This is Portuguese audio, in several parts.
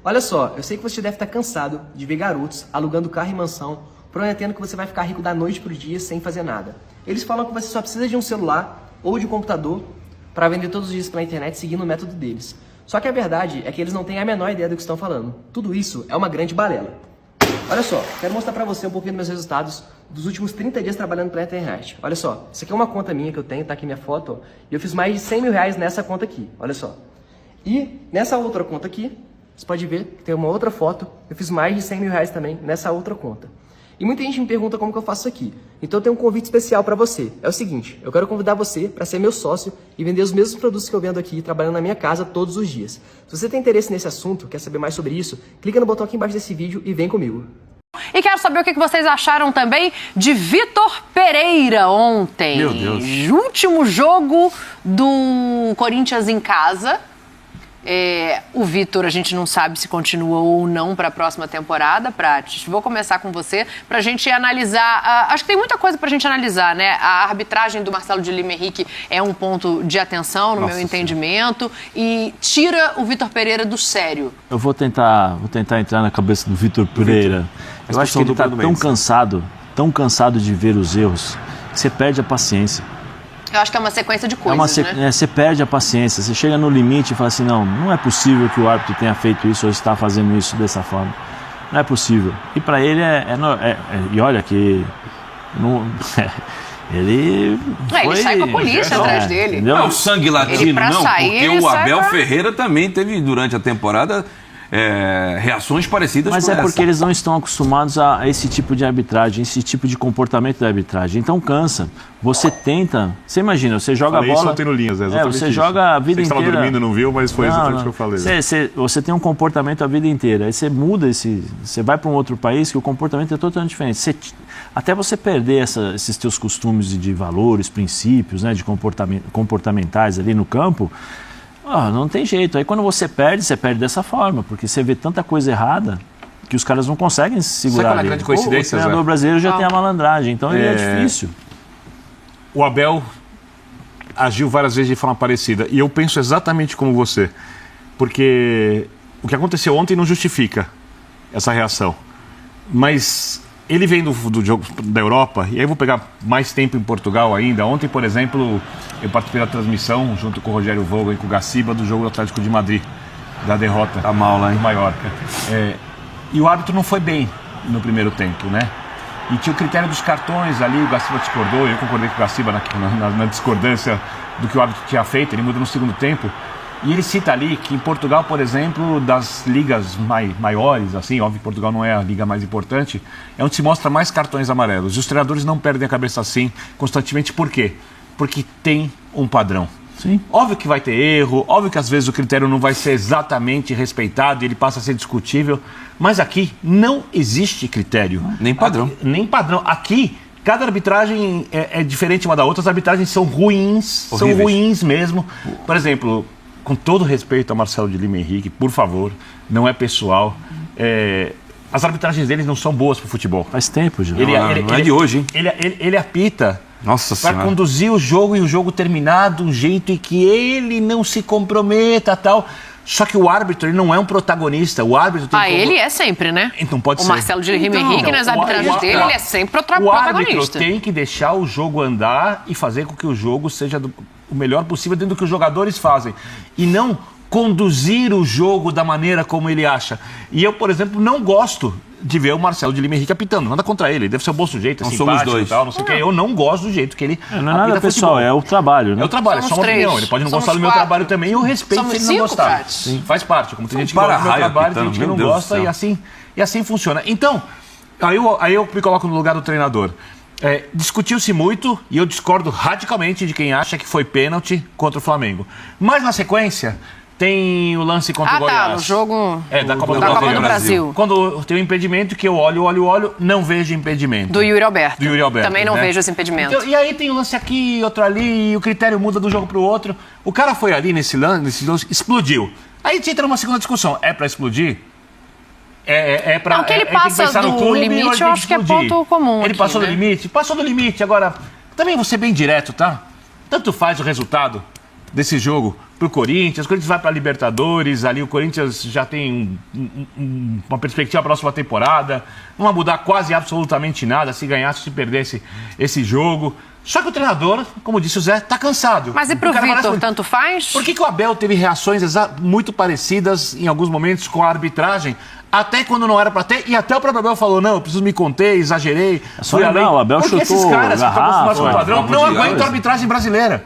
Olha só, eu sei que você deve estar cansado de ver garotos alugando carro e mansão, prometendo que você vai ficar rico da noite pro dia sem fazer nada. Eles falam que você só precisa de um celular ou de um computador para vender todos os dias pela internet seguindo o método deles. Só que a verdade é que eles não têm a menor ideia do que estão falando. Tudo isso é uma grande balela. Olha só, quero mostrar pra você um pouquinho dos meus resultados dos últimos 30 dias trabalhando pela internet. Olha só, isso aqui é uma conta minha que eu tenho, tá aqui minha foto, ó, e eu fiz mais de 100 mil reais nessa conta aqui, olha só. E nessa outra conta aqui, você pode ver que tem uma outra foto, eu fiz mais de 100 mil reais também nessa outra conta. E muita gente me pergunta como que eu faço isso aqui. Então eu tenho um convite especial pra você. É o seguinte, eu quero convidar você para ser meu sócio e vender os mesmos produtos que eu vendo aqui, trabalhando na minha casa todos os dias. Se você tem interesse nesse assunto, quer saber mais sobre isso, clica no botão aqui embaixo desse vídeo e vem comigo. E quero saber o que vocês acharam também de Vitor Pereira ontem. Meu Deus. Último jogo do Corinthians em casa. O Vitor, a gente não sabe se continua ou não para a próxima temporada. Prates, vou começar com você para a gente analisar. Acho que tem muita coisa para a gente analisar, né? A arbitragem do Marcelo de Lima Henrique é um ponto de atenção, no meu entendimento, e tira o Vitor Pereira do sério. Eu vou tentar entrar na cabeça do Vitor Pereira. Eu acho que ele está tão cansado de ver os erros, que você perde a paciência. Eu acho que é uma sequência de coisas, né? Você perde a paciência, você chega no limite e fala assim, não é possível que o árbitro tenha feito isso ou está fazendo isso dessa forma. Não é possível. E para ele e olha que... Ele sai com a polícia atrás dele. Não é o sangue latino, não, porque o Abel Ferreira também teve, durante a temporada, reações parecidas com essa. Mas é porque eles não estão acostumados a esse tipo de arbitragem, esse tipo de comportamento da arbitragem. Então cansa. Você tenta... Você imagina, você joga a bola... Isso ontem no Linhas, exatamente você joga a vida inteira... Você estava dormindo, não viu, mas foi exatamente o que eu falei. Você tem um comportamento a vida inteira. Aí você muda você vai para um outro país que o comportamento é totalmente diferente. Até você perder esses teus costumes de valores, princípios, né, de comportamentais ali no campo... não tem jeito. Aí quando você perde dessa forma, porque você vê tanta coisa errada que os caras não conseguem se segurar. Sabe qual é a grande coincidência, o treinador brasileiro já tem a malandragem, então é difícil. O Abel agiu várias vezes de forma parecida e eu penso exatamente como você, porque o que aconteceu ontem não justifica essa reação, mas ele vem do jogo da Europa, e aí eu vou pegar mais tempo em Portugal ainda. Ontem, por exemplo, eu participei da transmissão, junto com o Rogério Vogel e com o Gaciba, do jogo do Atlético de Madrid, da derrota tá mal lá, em Maiorca. E o árbitro não foi bem no primeiro tempo, né? E tinha o critério dos cartões ali, o Gaciba discordou, eu concordei com o Gaciba na discordância do que o árbitro tinha feito, ele muda no segundo tempo. E ele cita ali que em Portugal, por exemplo, das ligas maiores, assim, óbvio que Portugal não é a liga mais importante, é onde se mostra mais cartões amarelos. E os treinadores não perdem a cabeça assim constantemente. Por quê? Porque tem um padrão. Sim. Óbvio que vai ter erro, óbvio que às vezes o critério não vai ser exatamente respeitado e ele passa a ser discutível, mas aqui não existe critério. Nem padrão. Nem padrão. Aqui... Cada arbitragem é diferente uma da outra, as arbitragens são ruins, horríveis. São ruins mesmo. Por exemplo, com todo respeito a Marcelo de Lima Henrique, por favor, não é pessoal, as arbitragens deles não são boas para o futebol. Faz tempo já. Não é de hoje, hein? Ele apita para conduzir o jogo e o jogo terminar de um jeito em que ele não se comprometa e tal. Só que o árbitro, ele não é um protagonista. O árbitro tem ele é sempre, né? Então pode ser. O Marcelo de Lima Henrique, nas arbitragens dele, ele é sempre o protagonista. O árbitro tem que deixar o jogo andar e fazer com que o jogo seja o melhor possível dentro do que os jogadores fazem. E não conduzir o jogo da maneira como ele acha. E eu, por exemplo, não gosto de ver o Marcelo de Lima Henrique apitando. Nada contra ele deve ser um bom sujeito, não somos dois. E tal, não sei o que. Eu não gosto do jeito que ele não é nada pessoal, é o trabalho, né? É o trabalho, é só uma opinião. Ele pode não gostar do meu trabalho também, e eu respeito se ele não gostar. Faz parte, como tem gente que gosta do meu trabalho, tem gente que não gosta, e assim funciona. Então, aí eu me coloco no lugar do treinador. Discutiu-se muito, e eu discordo radicalmente de quem acha que foi pênalti contra o Flamengo. Mas na sequência... Tem o lance contra o Goiás. No jogo da Copa do Brasil. Quando tem um impedimento que eu olho, não vejo impedimento. Do Yuri Alberto. Também não né? vejo esse impedimento. Então, e aí tem um lance aqui, outro ali, e o critério muda de um jogo para o outro. O cara foi ali nesse lance, explodiu. Aí a gente entra numa segunda discussão. É para explodir? Não, que ele passa do limite, eu acho que é ponto comum. Ele passou do limite? Passou do limite. Agora, também vou ser bem direto, tá? Tanto faz o resultado desse jogo, pro Corinthians, o Corinthians vai para Libertadores, ali o Corinthians já tem uma perspectiva para a próxima temporada, não vai mudar quase absolutamente nada se ganhasse ou se perdesse esse jogo. Só que o treinador, como disse o Zé, tá cansado. Mas e pro Vitor, tanto faz? Por que o Abel teve reações muito parecidas em alguns momentos com a arbitragem? Até quando não era pra ter, e até o próprio Abel falou, não, eu preciso me conter, exagerei. Só lembrar, o Abel chutou esses caras que estão acostumados com o padrão não aguentam a arbitragem brasileira.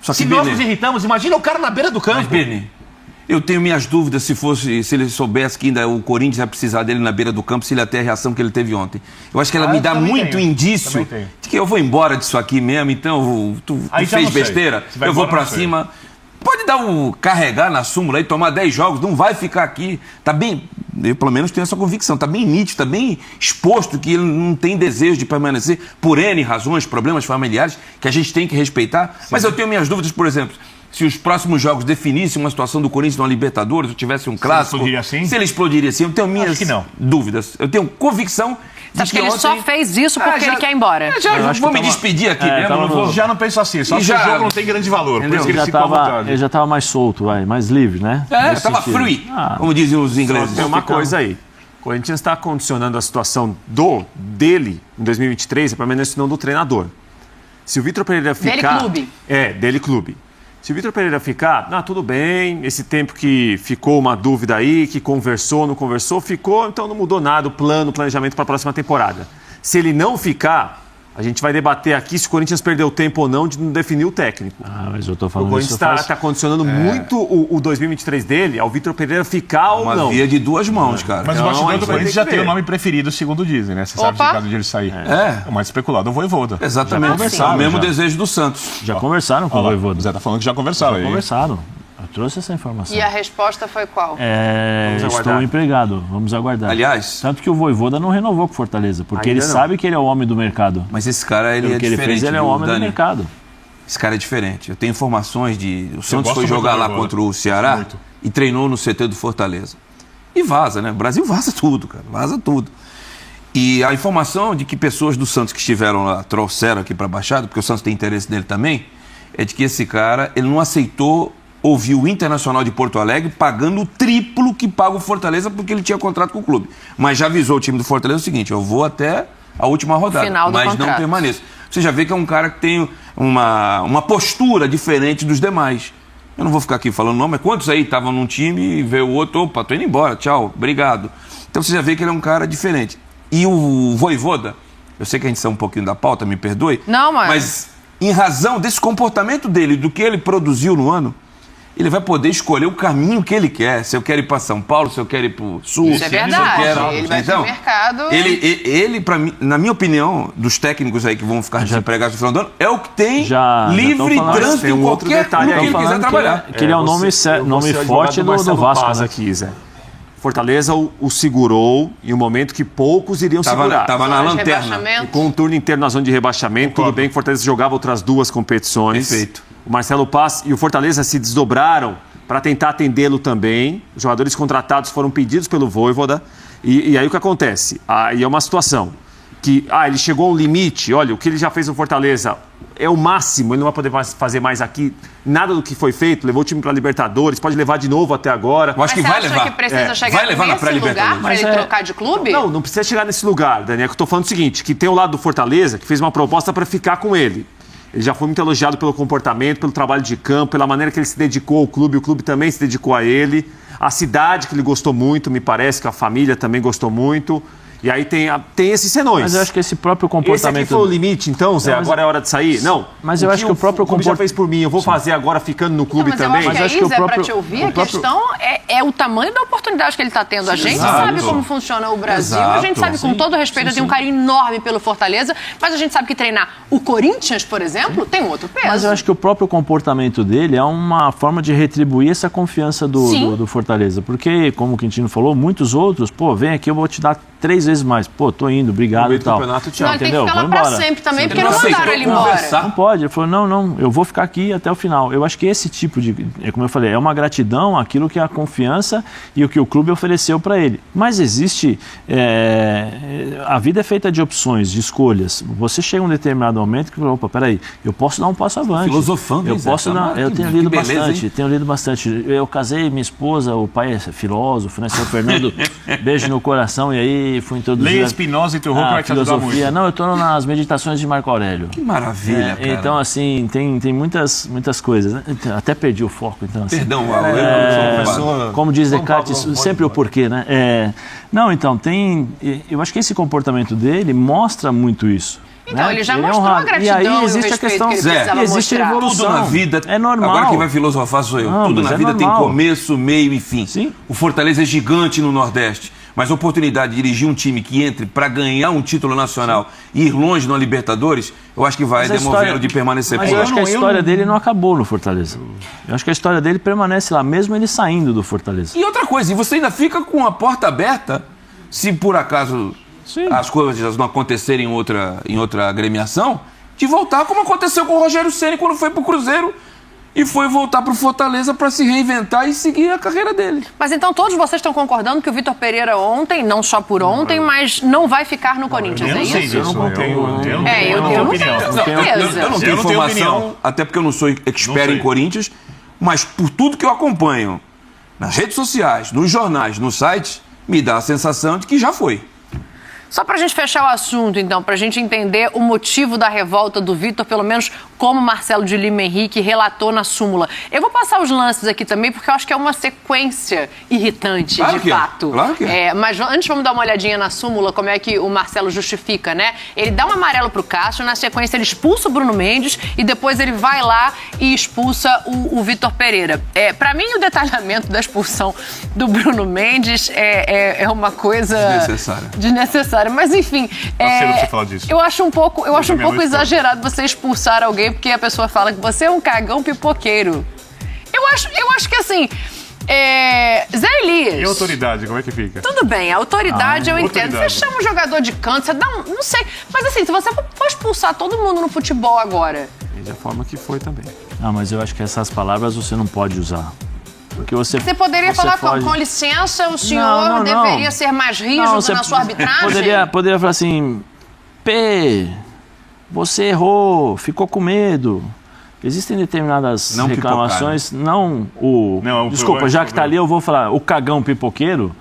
Só que, se nós nos irritamos, imagina o cara na beira do campo. Mas, Beni, eu tenho minhas dúvidas se ele soubesse que ainda o Corinthians ia precisar dele na beira do campo, se ele ia ter a reação que ele teve ontem. Eu acho que ela me dá muito indício de que eu vou embora disso aqui mesmo, então tu fez besteira, eu vou pra cima. Pode dar carregar na súmula aí, tomar 10 jogos, não vai ficar aqui. Tá bem, eu pelo menos tenho essa convicção, tá bem nítido, tá bem exposto que ele não tem desejo de permanecer por N razões, problemas familiares, que a gente tem que respeitar. Sim. Mas eu tenho minhas dúvidas, por exemplo, se os próximos jogos definissem uma situação do Corinthians na Libertadores, ou tivesse um clássico... Se ele explodiria assim? Eu tenho minhas dúvidas. Eu tenho convicção... Você acha que ele só fez isso porque ele quer ir embora? Vou me despedir aqui mesmo. Já não penso assim, só que o jogo não tem grande valor. Por isso que ele já estava mais solto, mais livre, né? Estava free, como dizem os ingleses. Tem uma coisa aí. O Corinthians está condicionando a situação dele em 2023, a permanência não do treinador. Se o Vitor Pereira ficar... Dele clube. Se o Vitor Pereira ficar, tudo bem, esse tempo que ficou uma dúvida aí, que conversou, não conversou, ficou, então não mudou nada o planejamento para a próxima temporada. Se ele não ficar, a gente vai debater aqui se o Corinthians perdeu tempo ou não de não definir o técnico. Mas eu tô falando o Corinthians está condicionando muito o 2023 dele ao Vitor Pereira ficar ou não. Uma via de duas mãos, cara. Mas o bastidor do Corinthians já tem o nome preferido, segundo dizem, né? Você sabe se o caso de ele sair. O mais especulado é o Vojvoda. Exatamente. O mesmo desejo do Santos. Já conversaram com o Vojvoda. O Zé tá falando que já conversaram. Conversaram. Eu trouxe essa informação. E a resposta foi qual? Estou empregado, vamos aguardar. Aliás... Tanto que o Vojvoda não renovou com o Fortaleza, porque ele sabe que ele é o homem do mercado. Mas esse cara, ele é diferente. Ele é o homem do mercado. Esse cara é diferente. Eu tenho informações de... O Santos foi jogar lá contra o Ceará e treinou no CT do Fortaleza. E vaza, né? O Brasil vaza tudo, cara. Vaza tudo. E a informação de que pessoas do Santos que estiveram lá trouxeram aqui para a Baixada, porque o Santos tem interesse nele também, é de que esse cara, ele não aceitou ouvir o Internacional de Porto Alegre pagando o triplo que paga o Fortaleza porque ele tinha contrato com o clube. Mas já avisou o time do Fortaleza o seguinte, eu vou até a última rodada, mas não permaneço. Você já vê que é um cara que tem uma postura diferente dos demais. Eu não vou ficar aqui falando nome, mas quantos aí estavam num time e veio o outro, opa, tô indo embora, tchau, obrigado. Então você já vê que ele é um cara diferente. E o Vojvoda, eu sei que a gente saiu um pouquinho da pauta, me perdoe, mas em razão desse comportamento dele, do que ele produziu no ano, ele vai poder escolher o caminho que ele quer. Se eu quero ir para São Paulo, se eu quero ir para o Sul. Isso é verdade. Ele vai pro mercado. Ele para mim, na minha opinião, dos técnicos aí que vão ficar desempregados no final do ano, é o que tem livre trânsito em qualquer clube que ele quiser trabalhar. Que ele é o nome forte do Vasco. Aqui, Zé. Fortaleza o segurou em um momento que poucos iriam segurar. Estava na lanterna. Com um turno inteiro na zona de rebaixamento, tudo bem que Fortaleza jogava outras duas competições. Perfeito. O Marcelo Paz e o Fortaleza se desdobraram para tentar atendê-lo também. Os jogadores contratados foram pedidos pelo Vojvoda. E aí o que acontece? Aí é uma situação que ele chegou ao limite. Olha, o que ele já fez no Fortaleza é o máximo. Ele não vai poder fazer mais aqui nada do que foi feito. Levou o time para a Libertadores, pode levar de novo até agora. Eu acho que vai levar. Você acha que precisa chegar nesse lugar para ele trocar de clube? Não precisa chegar nesse lugar, Daniel. Eu estou falando o seguinte, que tem o lado do Fortaleza que fez uma proposta para ficar com ele. Ele já foi muito elogiado pelo comportamento, pelo trabalho de campo, pela maneira que ele se dedicou ao clube, o clube também se dedicou a ele. A cidade que ele gostou muito, me parece que a família também gostou muito. E aí tem esses senões. Mas eu acho que esse próprio comportamento... Esse aqui foi o limite, então, Zé? Agora é hora de sair? Não. Mas eu acho que o próprio comportamento... já fez por mim, eu vou fazer agora ficando no clube também. Mas eu acho que Zé, para te ouvir, a questão é o tamanho da oportunidade que ele está tendo. A gente sabe como funciona o Brasil, a gente sabe, com todo respeito, eu tenho um carinho enorme pelo Fortaleza, mas a gente sabe que treinar o Corinthians, por exemplo, tem um outro peso. Mas eu acho que o próprio comportamento dele é uma forma de retribuir essa confiança do Fortaleza. Porque, como o Quintino falou, muitos outros, vem aqui, eu vou te dar 3 vezes vezes mais. Pô, tô indo, obrigado e tal. Não, ele tem que ficar lá pra sempre também, porque não mandaram ele embora. Não pode. Ele falou, não, eu vou ficar aqui até o final. Eu acho que esse tipo de, como eu falei, é uma gratidão àquilo que é a confiança e o que o clube ofereceu para ele. Mas existe, a vida é feita de opções, de escolhas. Você chega a um determinado momento que fala, opa, peraí, eu posso dar um passo avante. Filosofando, eu posso dar, eu tenho lido bastante. Eu casei, minha esposa, o pai é filósofo, né? Seu Fernando, beijo no coração, e aí fui introduzir Leia Spinoza e teu vai te ajudar muito. Não, eu estou nas meditações de Marco Aurélio. Que maravilha, cara. Então, assim, tem muitas coisas, né? Até perdi o foco, então. Assim, Perdão, como diz Descartes, sempre o porquê, né? Não, então, eu acho que esse comportamento dele mostra muito isso. Então, né? ele já mostrou a gratidão e aí existe a questão, existe a evolução. Tudo na vida, é normal. Agora quem vai filosofar sou eu. Tudo na vida tem começo, meio e fim. Sim. O Fortaleza é gigante no Nordeste, mas a oportunidade de dirigir um time que entre para ganhar um título nacional e ir longe na Libertadores, eu acho que vai demovê-lo de permanecer por lá. Mas eu acho que a história dele não acabou no Fortaleza. Eu acho que a história dele permanece lá, mesmo ele saindo do Fortaleza. E outra coisa, e você ainda fica com a porta aberta, se por acaso as coisas não acontecerem em outra agremiação, de voltar como aconteceu com o Rogério Ceni quando foi pro Cruzeiro e foi voltar pro Fortaleza para se reinventar e seguir a carreira dele. Mas então todos vocês estão concordando que o Vitor Pereira ontem, não só por ontem, mas não vai ficar no Corinthians, é isso? Eu não tenho opinião. Eu não tenho informação, até porque eu não sou expert em Corinthians, mas por tudo que eu acompanho nas redes sociais, nos jornais, nos sites, me dá a sensação de que já foi. Só para a gente fechar o assunto, então, para a gente entender o motivo da revolta do Vitor, pelo menos como Marcelo de Lima Henrique relatou na súmula. Eu vou passar os lances aqui também, porque eu acho que é uma sequência irritante, claro de fato. Claro que é. Mas antes vamos dar uma olhadinha na súmula, como é que o Marcelo justifica, né? Ele dá um amarelo pro Cássio, na sequência ele expulsa o Bruno Mendes e depois ele vai lá e expulsa o Vitor Pereira. Para mim, o detalhamento da expulsão do Bruno Mendes é uma coisa desnecessária. Mas enfim, você falar disso. eu acho um pouco exagerado você expulsar alguém porque a pessoa fala que você é um cagão pipoqueiro. Eu acho que assim, Zé Elias. E a autoridade, como é que fica? Tudo bem, a autoridade eu entendo. Autoridade. Você chama um jogador de canto, você dá não sei. Mas assim, se você for expulsar todo mundo no futebol agora. E da forma que foi também. Mas eu acho que essas palavras você não pode usar. Porque você poderia falar com licença, o senhor deveria ser mais rígido na sua arbitragem? Poderia falar assim, você errou, ficou com medo. Existem determinadas reclamações, desculpa, já que está ali eu vou falar, o cagão pipoqueiro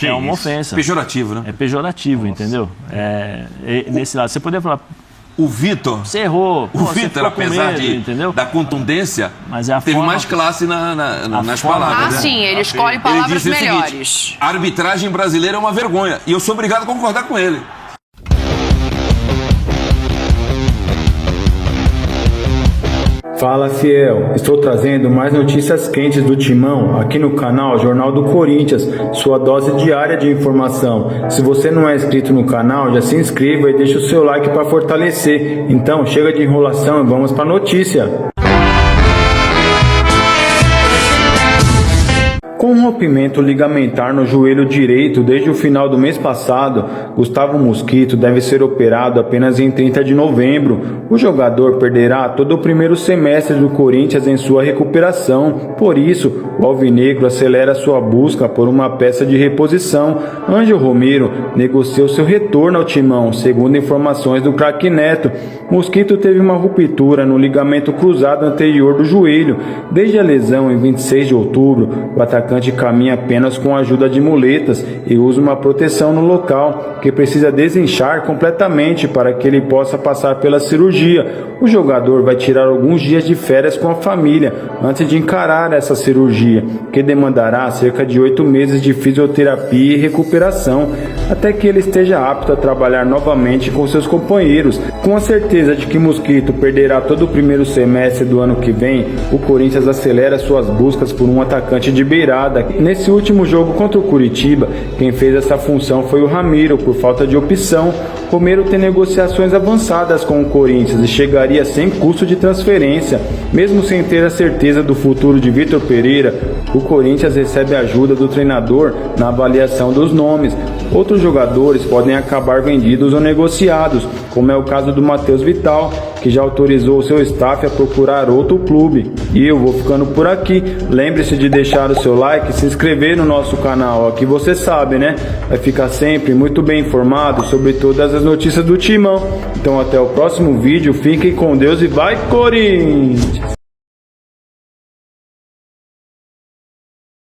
é uma ofensa. Pejorativo, né? É pejorativo, entendeu? Nesse lado, você poderia falar... O Vitor. Você errou. O Vitor, apesar da contundência, teve mais classe nas palavras. Sim, ele escolhe palavras melhores. Seguinte, a arbitragem brasileira é uma vergonha. E eu sou obrigado a concordar com ele. Fala, fiel. Estou trazendo mais notícias quentes do Timão aqui no canal Jornal do Corinthians, sua dose diária de informação. Se você não é inscrito no canal, já se inscreva e deixe o seu like para fortalecer. Então, chega de enrolação e vamos para a notícia. Com um rompimento ligamentar no joelho direito desde o final do mês passado, Gustavo Mosquito deve ser operado apenas em 30 de novembro. O jogador perderá todo o primeiro semestre do Corinthians em sua recuperação. Por isso, o alvinegro acelera sua busca por uma peça de reposição. Ângelo Romero negociou seu retorno ao Timão, segundo informações do craque Neto. Mosquito teve uma ruptura no ligamento cruzado anterior do joelho. Desde a lesão em 26 de outubro, o atacante caminha apenas com a ajuda de muletas e usa uma proteção no local, que precisa desinchar completamente para que ele possa passar pela cirurgia. O jogador vai tirar alguns dias de férias com a família antes de encarar essa cirurgia, que demandará cerca de 8 meses de fisioterapia e recuperação, até que ele esteja apto a trabalhar novamente com seus companheiros. Com a certeza de que Mosquito perderá todo o primeiro semestre do ano que vem, o Corinthians acelera suas buscas por um atacante de beirada. temporada. Nesse último jogo contra o Curitiba, quem fez essa função foi o Ramiro, por falta de opção. Romero tem negociações avançadas com o Corinthians e chegaria sem custo de transferência. Mesmo sem ter a certeza do futuro de Vitor Pereira, o Corinthians recebe ajuda do treinador na avaliação dos nomes. Outros jogadores podem acabar vendidos ou negociados, como é o caso do Matheus Vital, que já autorizou o seu staff a procurar outro clube. E eu vou ficando por aqui. Lembre-se de deixar o seu like e se inscrever no nosso canal. Aqui você sabe, né? Vai ficar sempre muito bem informado sobre todas as notícias do Timão. Então até o próximo vídeo. Fiquem com Deus e vai, Corinthians!